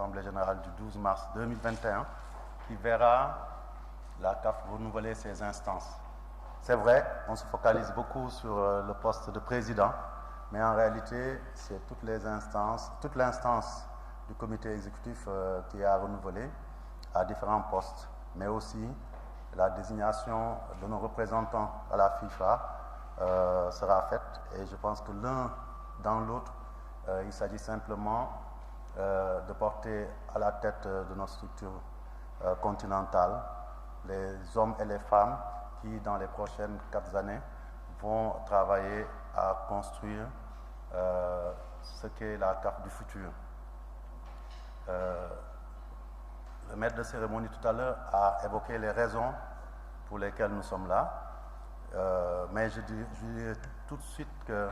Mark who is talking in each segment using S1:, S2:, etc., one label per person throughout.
S1: Assemblée générale du 12 mars 2021 qui verra la CAF renouveler ses instances. C'est vrai, on se focalise beaucoup sur le poste de président, mais en réalité, c'est toute l'instance du comité exécutif qui est à renouveler à différents postes, mais aussi la désignation de nos représentants à la FIFA sera faite, et je pense que l'un dans l'autre, il s'agit simplement de porter à la tête de notre structure continentale les hommes et les femmes qui, dans les prochaines 4 années, vont travailler à construire ce qu'est la CAF du futur. Le maître de cérémonie tout à l'heure a évoqué les raisons pour lesquelles nous sommes là, mais je dirais tout de suite que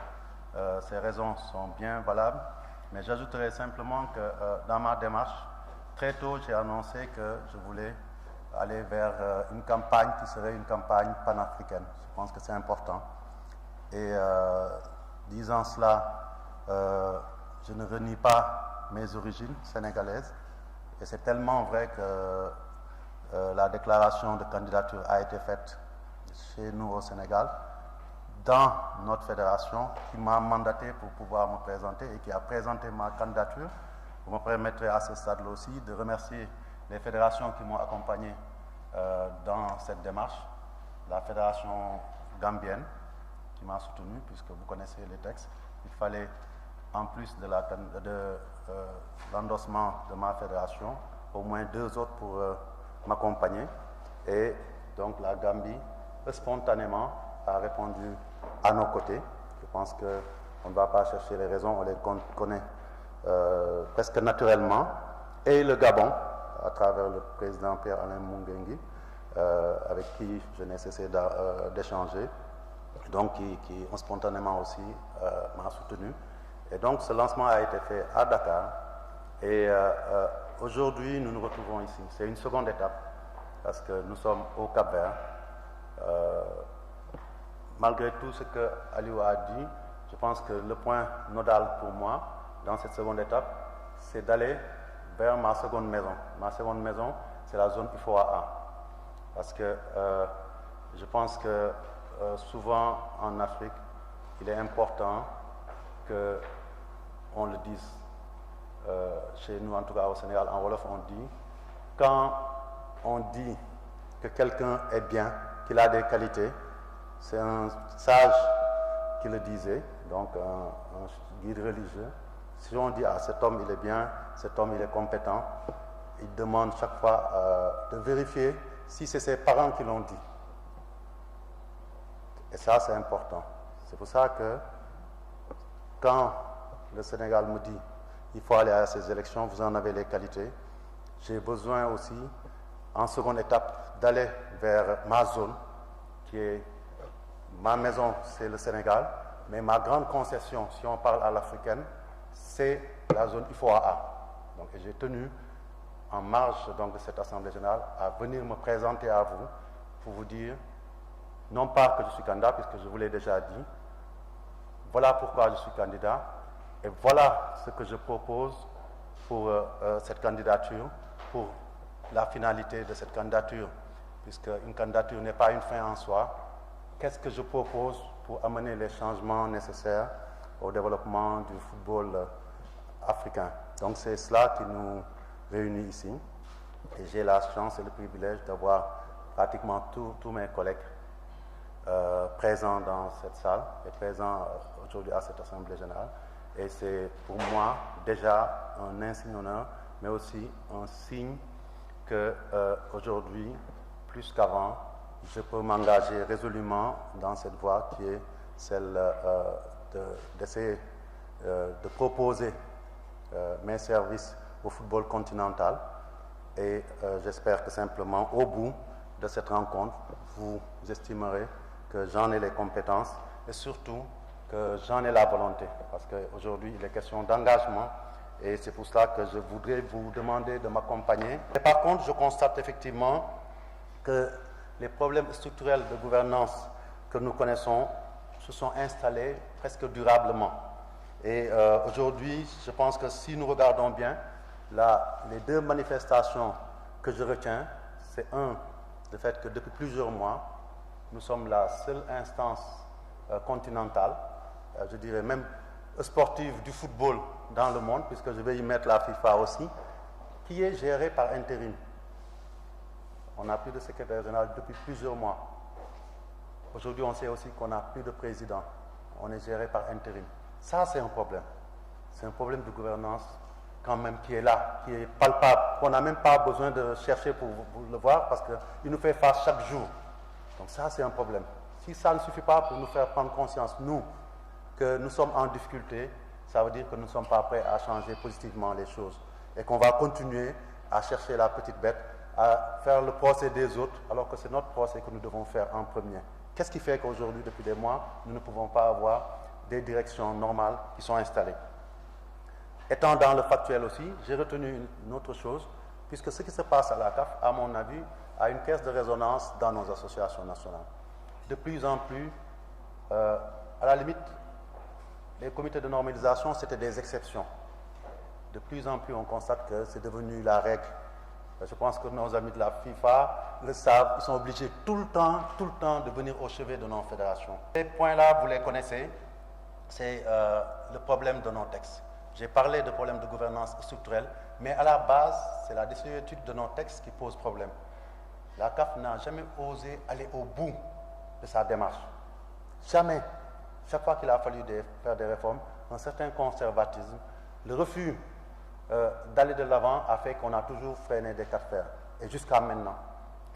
S1: ces raisons sont bien valables, mais j'ajouterai simplement que dans ma démarche, très tôt j'ai annoncé que je voulais aller vers une campagne qui serait une campagne panafricaine. Je pense que c'est important. Et disant cela, je ne renie pas mes origines sénégalaises. Et c'est tellement vrai que la déclaration de candidature a été faite chez nous au Sénégal, dans notre fédération, qui m'a mandaté pour pouvoir me présenter et qui a présenté ma candidature. Vous me permettrez à ce stade-là aussi de remercier les fédérations qui m'ont accompagné dans cette démarche. La fédération gambienne qui m'a soutenu, puisque vous connaissez les textes. Il fallait, en plus de l'endossement de ma fédération, au moins 2 autres pour m'accompagner. Et donc la Gambie, spontanément, a répondu à nos côtés. Je pense qu'on ne va pas chercher les raisons, on les connaît presque naturellement. Et le Gabon, à travers le président Pierre-Alain Mungengi, avec qui je n'ai cessé d'échanger, donc qui ont spontanément aussi m'a soutenu. Et donc ce lancement a été fait à Dakar. Et aujourd'hui, nous nous retrouvons ici. C'est une seconde étape, parce que nous sommes au Cap-Vert. Malgré tout ce que Aliou a dit, je pense que le point nodal pour moi, dans cette seconde étape, c'est d'aller vers ma seconde maison. Ma seconde maison, c'est la zone IFOA. Parce que je pense que souvent en Afrique, il est important qu'on le dise. Chez nous, en tout cas au Sénégal, en Wolof, on dit, quand on dit que quelqu'un est bien, qu'il a des qualités, c'est un sage qui le disait, donc un guide religieux. Si on dit, ah, cet homme il est bien, cet homme il est compétent, il demande chaque fois de vérifier si c'est ses parents qui l'ont dit. Et ça, c'est important. C'est pour ça que quand le Sénégal me dit il faut aller à ces élections, vous en avez les qualités, j'ai besoin aussi, en seconde étape, d'aller vers ma zone, qui est ma maison, c'est le Sénégal, mais ma grande concession, si on parle à l'africaine, c'est la zone IFOA. Donc j'ai tenu, en marge donc, de cette Assemblée générale, à venir me présenter à vous pour vous dire, non pas que je suis candidat, puisque je vous l'ai déjà dit, voilà pourquoi je suis candidat, et voilà ce que je propose pour cette candidature, pour la finalité de cette candidature, puisque une candidature n'est pas une fin en soi. Qu'est-ce que je propose pour amener les changements nécessaires au développement du football africain? Donc c'est cela qui nous réunit ici. Et j'ai la chance et le privilège d'avoir pratiquement tous mes collègues présents dans cette salle et présents aujourd'hui à cette Assemblée générale. Et c'est pour moi déjà un insigne honneur, mais aussi un signe que aujourd'hui, plus qu'avant, je peux m'engager résolument dans cette voie qui est celle d'essayer de proposer mes services au football continental. Et j'espère que simplement, au bout de cette rencontre, vous estimerez que j'en ai les compétences et surtout que j'en ai la volonté. Parce qu'aujourd'hui, il est question d'engagement et c'est pour cela que je voudrais vous demander de m'accompagner. Et par contre, je constate effectivement que les problèmes structurels de gouvernance que nous connaissons se sont installés presque durablement. Et aujourd'hui, je pense que si nous regardons bien, les deux manifestations que je retiens, c'est le fait que depuis plusieurs mois, nous sommes la seule instance continentale, je dirais même sportive du football dans le monde, puisque je vais y mettre la FIFA aussi, qui est gérée par intérim. On n'a plus de secrétaire général depuis plusieurs mois. Aujourd'hui, on sait aussi qu'on n'a plus de président. On est géré par intérim. Ça, c'est un problème. C'est un problème de gouvernance quand même qui est là, qui est palpable, qu'on n'a même pas besoin de chercher pour le voir parce qu'il nous fait face chaque jour. Donc ça, c'est un problème. Si ça ne suffit pas pour nous faire prendre conscience, nous, que nous sommes en difficulté, ça veut dire que nous ne sommes pas prêts à changer positivement les choses et qu'on va continuer à chercher la petite bête, à faire le procès des autres, alors que c'est notre procès que nous devons faire en premier. Qu'est-ce qui fait qu'aujourd'hui, depuis des mois, nous ne pouvons pas avoir des directions normales qui sont installées? Étant dans le factuel aussi, j'ai retenu une autre chose, puisque ce qui se passe à la CAF, à mon avis, a une caisse de résonance dans nos associations nationales. De plus en plus, à la limite, les comités de normalisation, c'était des exceptions. De plus en plus, on constate que c'est devenu la règle. Je pense que nos amis de la FIFA le savent, ils sont obligés tout le temps de venir au chevet de nos fédérations. Ces points-là, vous les connaissez, c'est le problème de nos textes. J'ai parlé de problèmes de gouvernance structurelle, mais à la base, c'est la désuétude de nos textes qui pose problème. La CAF n'a jamais osé aller au bout de sa démarche. Jamais. Chaque fois qu'il a fallu faire des réformes, un certain conservatisme, le refus d'aller de l'avant a fait qu'on a toujours freiné des cas de fer, et jusqu'à maintenant.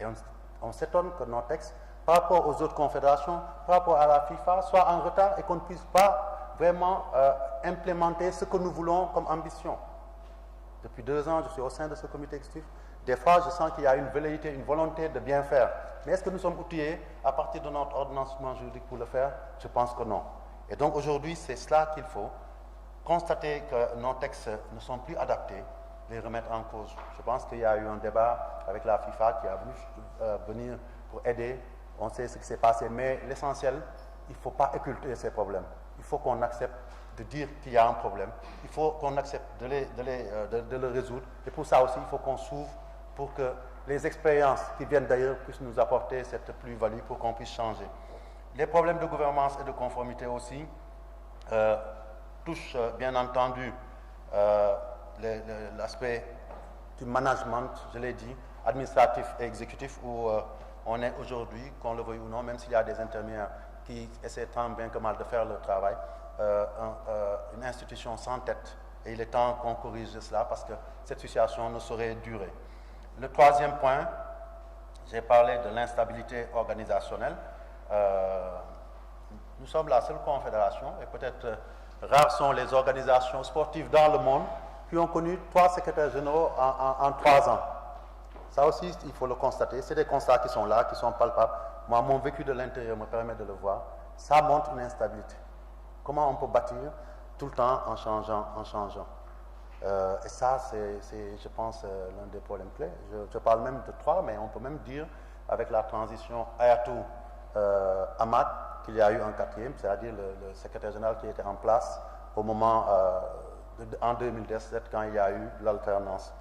S1: Et on s'étonne que nos textes, par rapport aux autres confédérations, par rapport à la FIFA, soient en retard et qu'on ne puisse pas vraiment implémenter ce que nous voulons comme ambition. Depuis 2 ans, je suis au sein de ce comité exécutif. Des fois, je sens qu'il y a une velléité, une volonté de bien faire. Mais est-ce que nous sommes outillés à partir de notre ordonnancement juridique pour le faire? Je pense que non. Et donc aujourd'hui, c'est cela qu'il faut. Constater que nos textes ne sont plus adaptés, les remettre en cause. Je pense qu'il y a eu un débat avec la FIFA qui a voulu venir pour aider. On sait ce qui s'est passé, mais l'essentiel, il ne faut pas occulter ces problèmes. Il faut qu'on accepte de dire qu'il y a un problème. Il faut qu'on accepte de le résoudre. Et pour ça aussi, il faut qu'on s'ouvre pour que les expériences qui viennent d'ailleurs puissent nous apporter cette plus-value pour qu'on puisse changer. Les problèmes de gouvernance et de conformité aussi touchent bien entendu l'aspect du management, je l'ai dit, administratif et exécutif où on est aujourd'hui, qu'on le veuille ou non, même s'il y a des intermédiaires qui essaient tant bien que mal de faire le travail, une institution sans tête. Et il est temps qu'on corrige cela parce que cette situation ne saurait durer. Le troisième point, j'ai parlé de l'instabilité organisationnelle. Nous sommes la seule confédération, et peut-être rares sont les organisations sportives dans le monde qui ont connu 3 secrétaires généraux en 3 ans. Ça aussi, il faut le constater. C'est des constats qui sont là, qui sont palpables. Moi, mon vécu de l'intérieur me permet de le voir. Ça montre une instabilité. Comment on peut bâtir tout le temps en changeant. Et ça, c'est je pense, l'un des problèmes clés. Je parle même de 3, mais on peut même dire, avec la transition Hayatou-Ahmad, qu'il y a eu un 4e, c'est-à-dire le secrétaire général qui était en place au moment, en 2017, quand il y a eu l'alternance.